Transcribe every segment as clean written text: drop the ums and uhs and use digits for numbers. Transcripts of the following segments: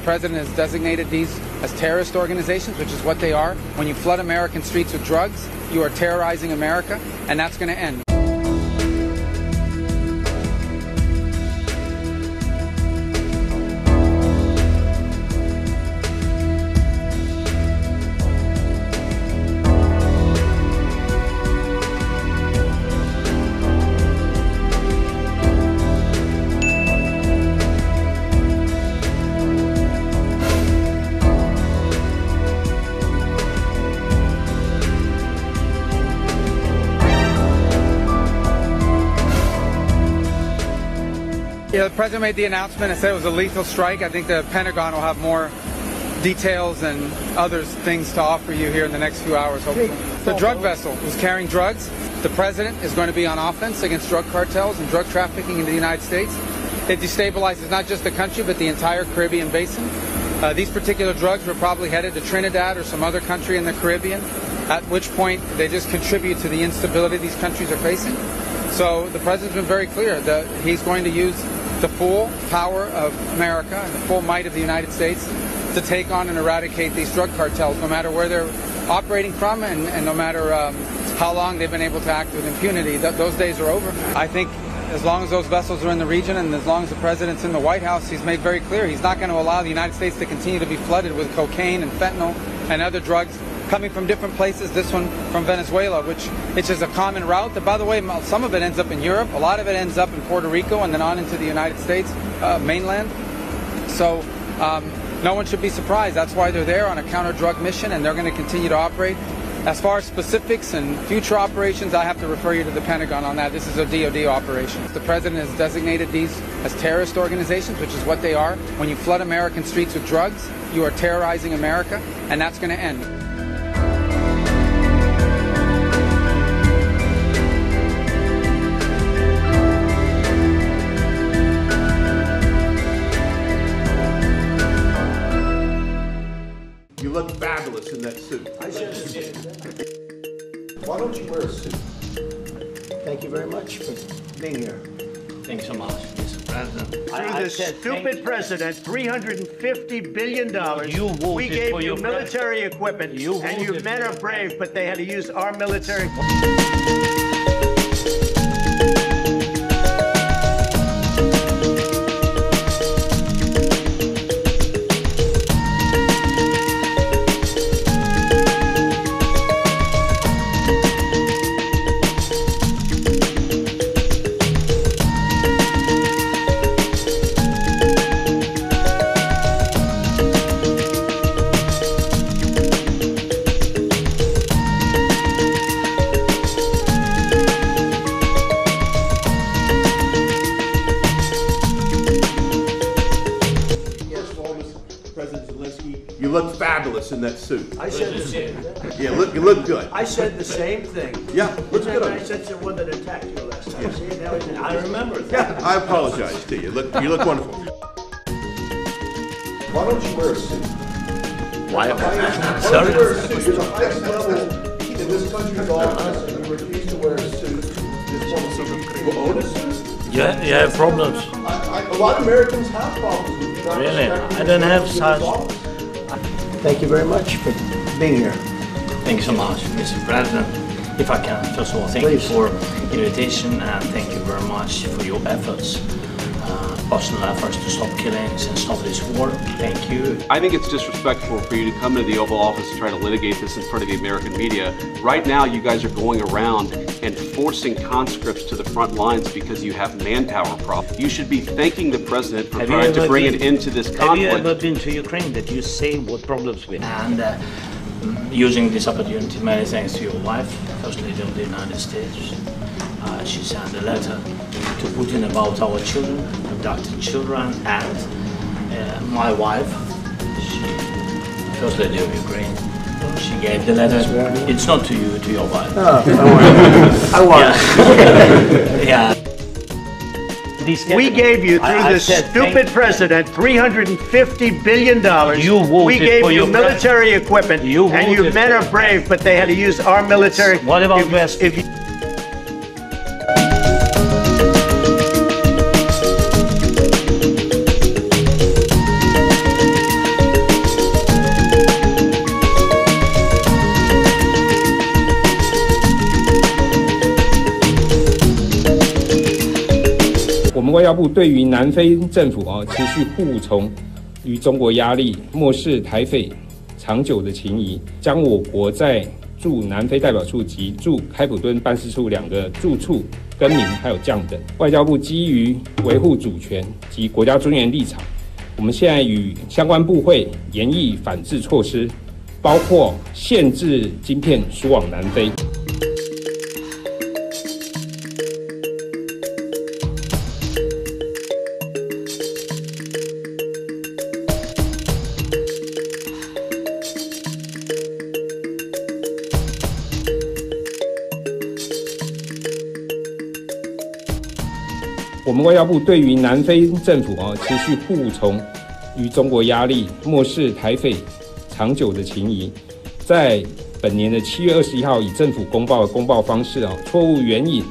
president has designated these as terrorist organizations, which is what they are. When you flood American streets with drugs, you are terrorizing America, and that's going to end. Yeah, the president made the announcement and said it was a lethal strike. I think the Pentagon will have more details and other things to offer you here in the next few hours, hopefully. The drug vessel was carrying drugs. The president is going to be on offense against drug cartels and drug trafficking in the United States. It destabilizes not just the country, but the entire Caribbean basin. These particular drugs were probably headed to Trinidad or some other country in the Caribbean, at which point they just contribute to the instability these countries are facing. So the president's been very clear that he's going to use the full power of America and the full might of the United States to take on and eradicate these drug cartels, no matter where they're operating from and no matter how long they've been able to act with impunity. Those days are over. I think as long as those vessels are in the region and as long as the president's in the White House, he's made very clear he's not going to allow the United States to continue to be flooded with cocaine and fentanyl and other drugs coming from different places, this one from Venezuela, which is a common route. That, by the way, some of it ends up in Europe, a lot of it ends up in Puerto Rico and then on into the United States mainland. So no one should be surprised. That's why they're there on a counter-drug mission, and they're going to continue to operate. As far as specifics and future operations, I have to refer you to the Pentagon on that. This is a DoD operation. The president has designated these as terrorist organizations, which is what they are. When you flood American streets with drugs, you are terrorizing America, and that's going to end. You look fabulous in that suit. I said the same thing. Why don't you wear a suit? Thank you very much for being here. Thanks so much, Mr. President. Through this stupid president, $350 billion. You voted we gave for you your military equipment, and your men are brave, but they had to use our military. You look fabulous in that suit. I said the same thing. Yeah, you look good. I said the same thing. Yeah, looks good on I you. said the one that attacked you last time. Yeah. See, now I remember that. Yeah, I apologize to you. You look wonderful. Why don't you wear a suit? Why? Why don't you wear a suit? You're the highest level in this country's office, and you refuse to wear a suit. You own a suit? You have problems. A lot of Americans have problems with you. Really? I don't have such. Thank you very much for being here. Thanks so much, Mr. President. If I can, first of all, thank you for the invitation and thank you very much for your efforts, personal efforts to stop killings and stop this war. Thank you. I think it's disrespectful for you to come to the Oval Office and try to litigate this in front of the American media. Right now, you guys are going around and forcing conscripts to the front lines because you have manpower problems. You should be thanking the president for trying to bring an end to this conflict. Have you ever been to Ukraine that you say what problems we have? And using this opportunity, many thanks to your wife, First Lady of the United States. She sent a letter to Putin about our children, abducted children, and my wife, First Lady of Ukraine. She gave the letter. It's not to you, to your wife. Oh, I want. Yeah. We gave you, through this stupid president, $350 billion. You voted we gave for you your military equipment, and your men are brave, but they had to use our military. What about West? 们外交部对于南非政府持续护从于中国压力，漠视台匪长久的情谊，将我国在驻南非代表处及驻开普敦办事处2个住处更名还有降等。外交部基于维护主权及国家尊严立场，我们现在与相关部会研议反制措施，包括限制晶片输往南非。我们外交部对于南非政府持续护从于中国压力，漠视台匪长久的情谊，在本年的7月21号以政府公报的公报方式错误援引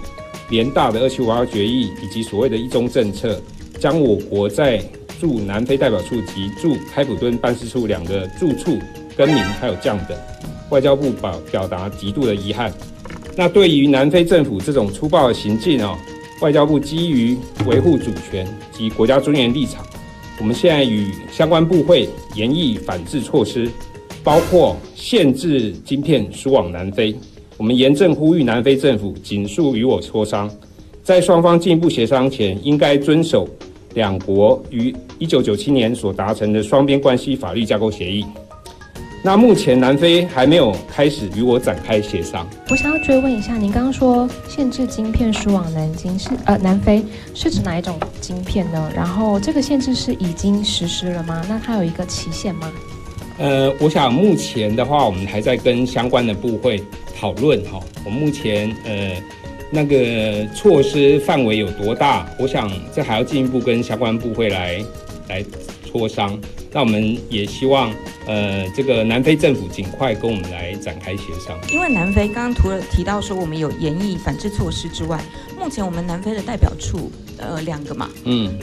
联大的2758决议以及所谓的一中政策，将我国在驻南非代表处及驻开普敦办事处2个住处更名还有降等。外交部表达极度的遗憾。那对于南非政府这种粗暴的行径外交部基于维护主权及国家尊严立场，我们现在与相关部会研议反制措施，包括限制晶片输往南非。我们严正呼吁南非政府尽速与我磋商，在双方进一步协商前，应该遵守两国于1997年所达成的双边关系法律架构协议。那目前南非还没有开始与我展开协商。我想要追问一下，您刚刚说限制晶片输往南非是指哪一种晶片呢？然后这个限制是已经实施了吗？那它有一个期限吗？我想目前的话，我们还在跟相关的部会讨论我们目前那个措施范围有多大？我想这还要进一步跟相关部会来磋商。那我们也希望这个南非政府尽快跟我们来展开协商。因为南非刚刚除了提到说我们有研议反制措施之外，目前我们南非的代表处2个嘛，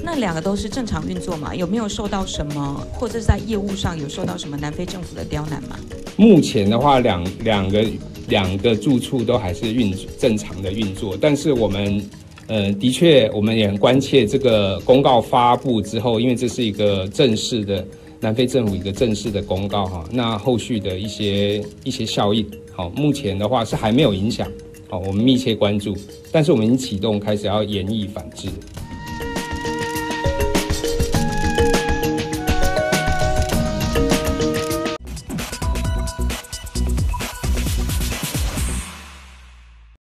那2个都是正常运作嘛？有没有受到什么，或者是在业务上有受到什么南非政府的刁难吗？目前的话，两个住处都还是正常的运作，但是我们的确我们也很关切这个公告发布之后，因为这是一个正式的南非政府一个正式的公告那后续的一些效应目前的话是还没有影响我们密切关注，但是我们已经启动开始要研议反制。